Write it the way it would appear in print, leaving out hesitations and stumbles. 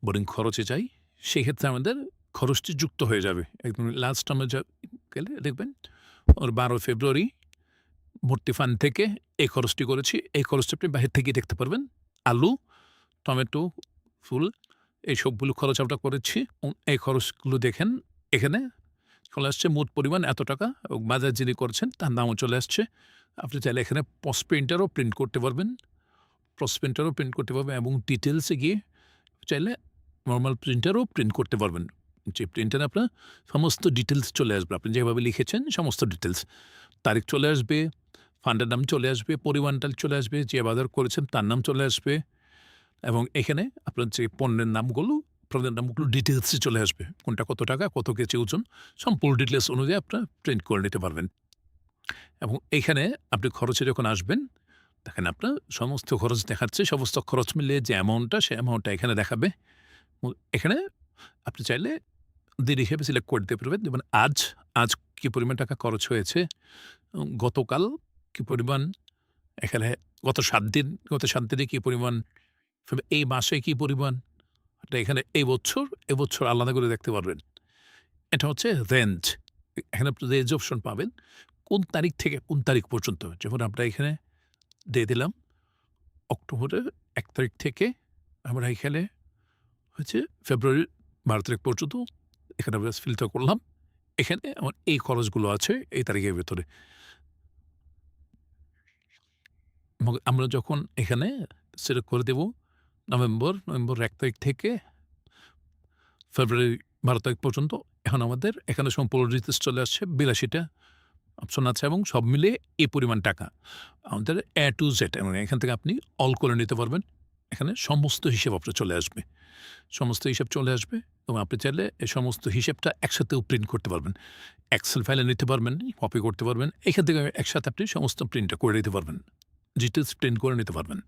Boarding খরচে যাই, সেক্ষেত্রে আমাদের খরচটি যুক্ত হয়ে যাবে। একদম লাস্ট আমরা গেলে দেখবেন ওর 12 ফেব্রুয়ারি ভর্তি ফান্ড থেকে এই খরচটি করেছি। এই খরচটা আপনি বাহির থেকেই দেখতে পারবেন। আলু, টমেটো, ফুল এই সবগুলো খরচ আমরা করেছি। এই খরচগুলো দেখেন এখানে চলে আসছে মোট পরিমাণ এত টাকা এবং বাজার যিনি করছেন তার নামও চলে আসছে। আপনি চাইলে এখানে পস প্রিন্টারও প্রিন্ট করতে পারবেন, এবং ডিটেলসে গিয়ে চাইলে নরমাল প্রিন্টারও প্রিন্ট করতে পারবেন। যে প্রিন্টারে আপনার সমস্ত ডিটেলস চলে আসবে। আপনি যেভাবে লিখেছেন সমস্ত ডিটেলস, তারিখ চলে আসবে, ফান্ডের নাম চলে আসবে, পরিমাণটা চলে আসবে, যে বাজার করেছেন তার নাম চলে আসবে এবং এখানে আপনার যে পণ্যের নামগুলো ডিটেলসে চলে আসবে। কোনটা কত টাকা, কত কেজি ওজন, সম্পূর্ণ ডিটেলস অনুযায়ী আপনার প্রিন্ট করে নিতে পারবেন। এবং এইখানে আপনি খরচে যখন আসবেন, দেখেন আপনার সমস্ত খরচ দেখাচ্ছে, সমস্ত খরচ মিলিয়ে যে অ্যামাউন্টটা, সেই অ্যামাউন্টটা এখানে দেখাবে। এখানে আপনি চাইলে দিন হিসেবে সিলেক্ট করে দিতে পারবেন। যেমন আজ কী পরিমাণ টাকা খরচ হয়েছে, গতকাল কী পরিমাণ, এখানে গত ৭ দিনে কী পরিমাণ, এই মাসে কী পরিমাণ, এটা এখানে এই বছর আলাদা করে দেখতে পারবেন। এটা হচ্ছে রেঞ্জ। এখানে আপনি রেঞ্জ অপশন পাবেন। কোন তারিখ থেকে কোন তারিখ পর্যন্ত, যেমন আমরা এখানে দিয়ে দিলাম অক্টোবরের ১ তারিখ থেকে আমরা এখানে হচ্ছে ফেব্রুয়ারির ১২ তারিখ পর্যন্ত এখানে আমরা ফিল্টার করলাম। এখানে আমার এই খরচগুলো আছে এই তারিখের ভেতরে। এবং আমরা যখন এখানে সিলেক্ট করে দেব নভেম্বর ১ তারিখ থেকে ফেব্রুয়ারি ১২ তারিখ পর্যন্ত, এখন আমাদের এখানে সম্পূর্ণ ডিটেইলস চলে আসছে। ৮২টা অপশন আছে এবং সব মিলিয়ে এই পরিমাণ টাকা আমাদের A to Z, এবং এখান থেকে আপনি অল করে নিতে পারবেন। এখানে সমস্ত হিসেব আপনার চলে আসবে, এবং আপনি চাইলে এই সমস্ত হিসেবটা একসাথেও প্রিন্ট করতে পারবেন। এক্সেল ফাইলে নিতে পারবেন, কপি করতে পারবেন। এখান থেকে একসাথে আপনি সমস্ত প্রিন্টটা করে নিতে পারবেন, ডিটেলস প্রিন্ট করে নিতে পারবেন।